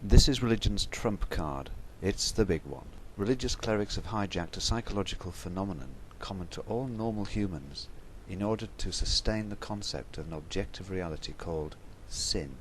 This is religion's trump card. It's the big one. Religious clerics have hijacked a psychological phenomenon common to all normal humans in order to sustain the concept of an objective reality called sin.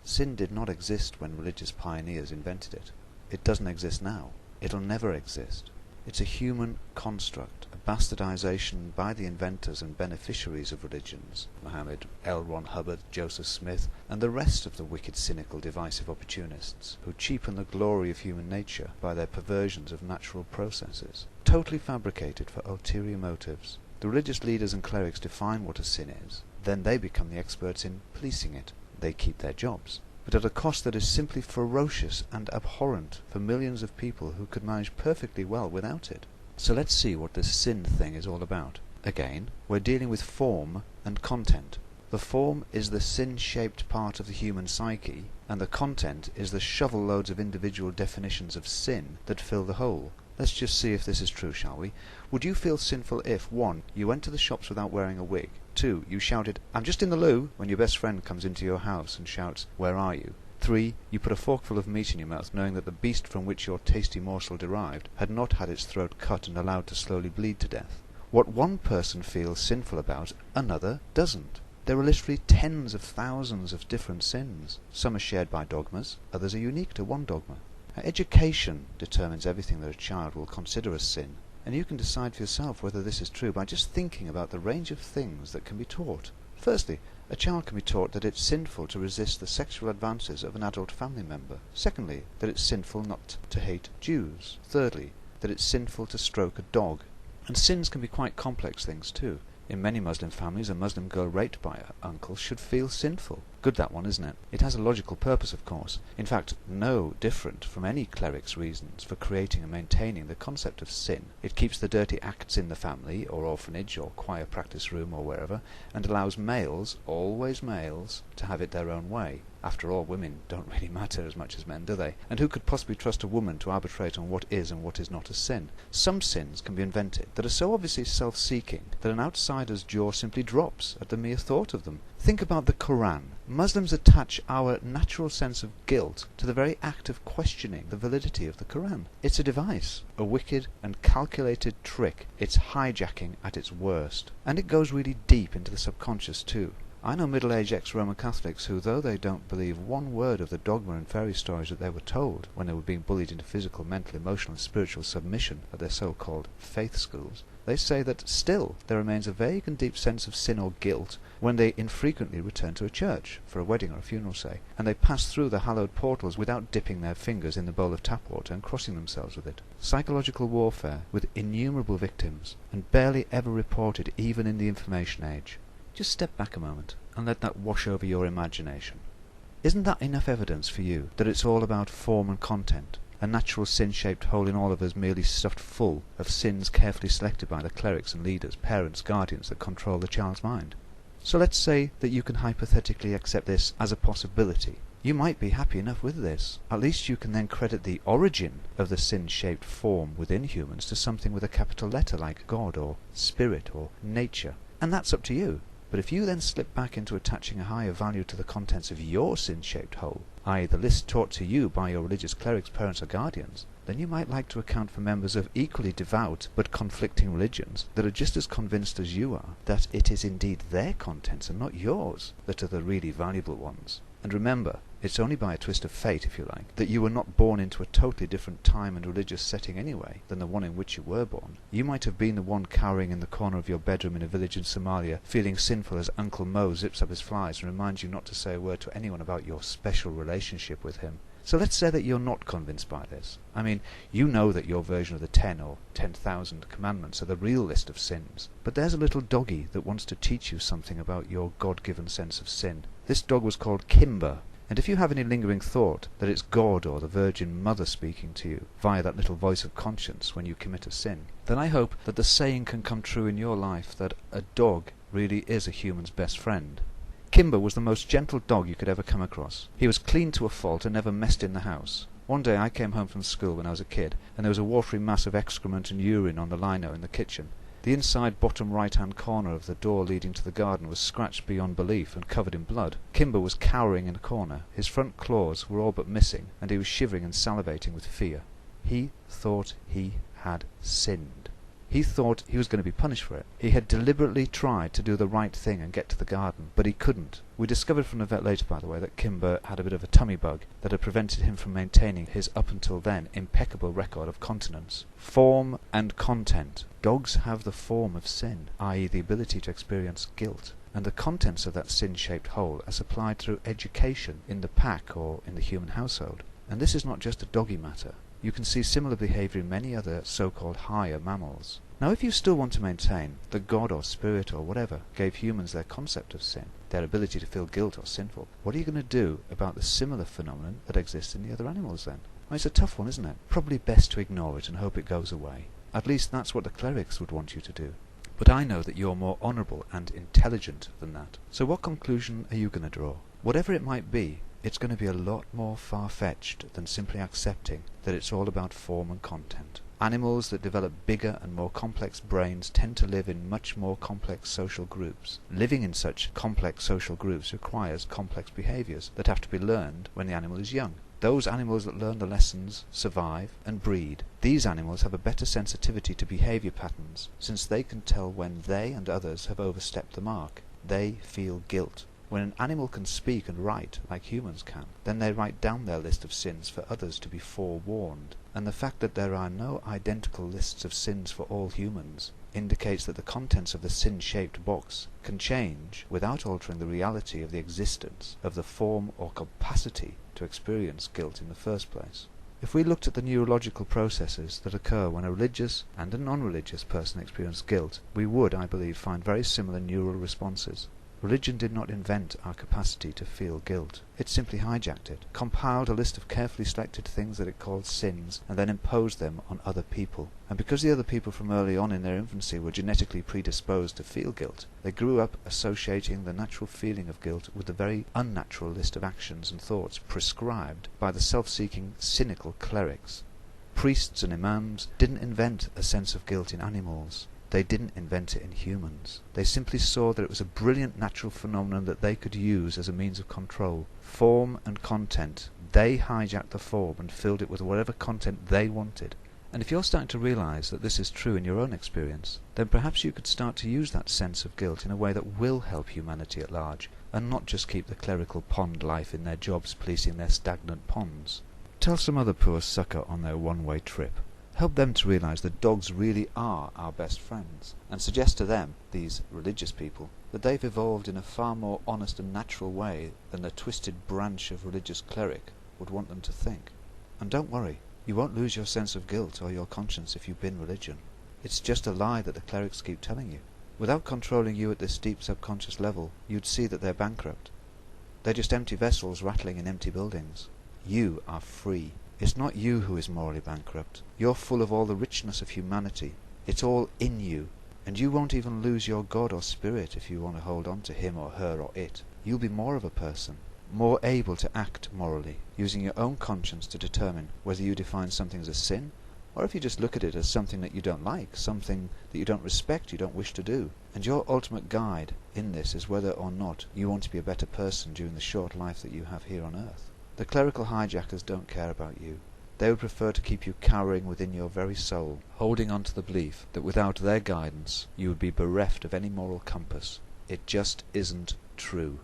Sin did not exist when religious pioneers invented it. It doesn't exist now. It'll never exist. It's a human construct, a bastardisation by the inventors and beneficiaries of religions, Muhammad, Ron Hubbard, Joseph Smith, and the rest of the wicked, cynical, divisive opportunists, who cheapen the glory of human nature by their perversions of natural processes, totally fabricated for ulterior motives. The religious leaders and clerics define what a sin is, then they become the experts in policing it. They keep their jobs, but at a cost that is simply ferocious and abhorrent for millions of people who could manage perfectly well without it. So let's see what this sin thing is all about. Again, we're dealing with form and content. The form is the sin-shaped part of the human psyche, and the content is the shovel loads of individual definitions of sin that fill the whole. Let's just see if this is true, shall we? Would you feel sinful if 1. You went to the shops without wearing a wig, 2. You shouted, "I'm just in the loo," when your best friend comes into your house and shouts, "Where are you?" 3. You put a forkful of meat in your mouth knowing that the beast from which your tasty morsel derived had not had its throat cut and allowed to slowly bleed to death. What one person feels sinful about, another doesn't. There are literally tens of thousands of different sins. Some are shared by dogmas, others are unique to one dogma. Education determines everything that a child will consider a sin, and you can decide for yourself whether this is true by just thinking about the range of things that can be taught. Firstly, a child can be taught that it's sinful to resist the sexual advances of an adult family member. Secondly, that it's sinful not to hate Jews. Thirdly, that it's sinful to stroke a dog. And sins can be quite complex things too. In many Muslim families, a Muslim girl raped by her uncle should feel sinful. Good, that one, isn't it? It has a logical purpose, of course. In fact, no different from any cleric's reasons for creating and maintaining the concept of sin. It keeps the dirty acts in the family, or orphanage, or choir practice room, or wherever, and allows males, always males, to have it their own way. After all, women don't really matter as much as men, do they? And who could possibly trust a woman to arbitrate on what is and what is not a sin? Some sins can be invented that are so obviously self-seeking that an outsider's jaw simply drops at the mere thought of them. Think about the Quran. Muslims attach our natural sense of guilt to the very act of questioning the validity of the Quran. It's a device, a wicked and calculated trick. It's hijacking at its worst. And it goes really deep into the subconscious too. I know middle-aged ex-Roman Catholics who, though they don't believe one word of the dogma and fairy stories that they were told when they were being bullied into physical, mental, emotional and spiritual submission at their so-called faith schools, they say that still there remains a vague and deep sense of sin or guilt when they infrequently return to a church, for a wedding or a funeral say, and they pass through the hallowed portals without dipping their fingers in the bowl of tap water and crossing themselves with it. Psychological warfare with innumerable victims, and barely ever reported even in the information age. Just step back a moment and let that wash over your imagination. Isn't that enough evidence for you that it's all about form and content, a natural sin-shaped hole in all of us merely stuffed full of sins carefully selected by the clerics and leaders, parents, guardians that control the child's mind? So let's say that you can hypothetically accept this as a possibility. You might be happy enough with this. At least you can then credit the origin of the sin-shaped form within humans to something with a capital letter like God or Spirit or Nature. And that's up to you. But if you then slip back into attaching a higher value to the contents of your sin-shaped hole, i.e. the list taught to you by your religious clerics, parents or guardians, then you might like to account for members of equally devout but conflicting religions that are just as convinced as you are that it is indeed their contents and not yours that are the really valuable ones. And remember, it's only by a twist of fate, if you like, that you were not born into a totally different time and religious setting anyway than the one in which you were born. You might have been the one cowering in the corner of your bedroom in a village in Somalia, feeling sinful as Uncle Mo zips up his flies and reminds you not to say a word to anyone about your special relationship with him. So let's say that you're not convinced by this. I mean, you know that your version of the 10 or 10,000 commandments are the real list of sins. But there's a little doggy that wants to teach you something about your God-given sense of sin. This dog was called Kimber. And if you have any lingering thought that it's God or the Virgin Mother speaking to you via that little voice of conscience when you commit a sin, then I hope that the saying can come true in your life that a dog really is a human's best friend. Kimber was the most gentle dog you could ever come across. He was clean to a fault and never messed in the house. One day I came home from school when I was a kid, and there was a watery mass of excrement and urine on the lino in the kitchen. The inside bottom right-hand corner of the door leading to the garden was scratched beyond belief and covered in blood. Kimber was cowering in a corner. His front claws were all but missing, and he was shivering and salivating with fear. He thought he had sinned. He thought he was going to be punished for it. He had deliberately tried to do the right thing and get to the garden, but he couldn't. We discovered from the vet later, by the way, that Kimber had a bit of a tummy bug that had prevented him from maintaining his up until then impeccable record of continence. Form and content. Dogs have the form of sin, i.e. the ability to experience guilt, and the contents of that sin-shaped hole are supplied through education in the pack or in the human household. And this is not just a doggy matter. You can see similar behaviour in many other so-called higher mammals. Now, if you still want to maintain that God or spirit or whatever gave humans their concept of sin, their ability to feel guilt or sinful, what are you going to do about the similar phenomenon that exists in the other animals then? Well, it's a tough one, isn't it? Probably best to ignore it and hope it goes away. At least that's what the clerics would want you to do. But I know that you're more honourable and intelligent than that. So what conclusion are you going to draw? Whatever it might be, it's going to be a lot more far-fetched than simply accepting that it's all about form and content. Animals that develop bigger and more complex brains tend to live in much more complex social groups. Living in such complex social groups requires complex behaviours that have to be learned when the animal is young. Those animals that learn the lessons survive and breed. These animals have a better sensitivity to behaviour patterns, since they can tell when they and others have overstepped the mark. They feel guilt. When an animal can speak and write like humans can, then they write down their list of sins for others to be forewarned. And the fact that there are no identical lists of sins for all humans indicates that the contents of the sin-shaped box can change without altering the reality of the existence of the form or capacity to experience guilt in the first place. If we looked at the neurological processes that occur when a religious and a non-religious person experience guilt, we would, I believe, find very similar neural responses. Religion did not invent our capacity to feel guilt. It simply hijacked it, compiled a list of carefully selected things that it called sins, and then imposed them on other people. And because the other people from early on in their infancy were genetically predisposed to feel guilt, they grew up associating the natural feeling of guilt with the very unnatural list of actions and thoughts prescribed by the self-seeking, cynical clerics. Priests and imams didn't invent a sense of guilt in animals. They didn't invent it in humans. They simply saw that it was a brilliant natural phenomenon that they could use as a means of control. Form and content. They hijacked the form and filled it with whatever content they wanted. And if you're starting to realise that this is true in your own experience, then perhaps you could start to use that sense of guilt in a way that will help humanity at large, and not just keep the clerical pond life in their jobs policing their stagnant ponds. Tell some other poor sucker on their one-way trip. Help them to realise that dogs really are our best friends, and suggest to them, these religious people, that they've evolved in a far more honest and natural way than the twisted branch of religious cleric would want them to think. And don't worry, you won't lose your sense of guilt or your conscience if you bin religion. It's just a lie that the clerics keep telling you. Without controlling you at this deep subconscious level, you'd see that they're bankrupt. They're just empty vessels rattling in empty buildings. You are free. It's not you who is morally bankrupt. You're full of all the richness of humanity. It's all in you. And you won't even lose your God or spirit if you want to hold on to him or her or it. You'll be more of a person, more able to act morally, using your own conscience to determine whether you define something as a sin, or if you just look at it as something that you don't like, something that you don't respect, you don't wish to do. And your ultimate guide in this is whether or not you want to be a better person during the short life that you have here on earth. The clerical hijackers don't care about you. They would prefer to keep you cowering within your very soul, holding on to the belief that without their guidance you would be bereft of any moral compass. It just isn't true.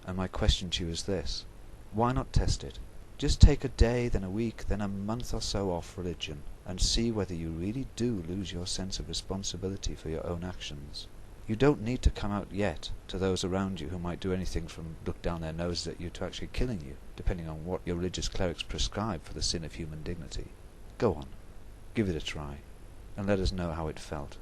And my question to you is this: why not test it? Just take a day, then a week, then a month or so off religion, and see whether you really do lose your sense of responsibility for your own actions. You don't need to come out yet to those around you who might do anything from look down their noses at you to actually killing you, depending on what your religious clerics prescribe for the sin of human dignity. Go on, give it a try, and let us know how it felt.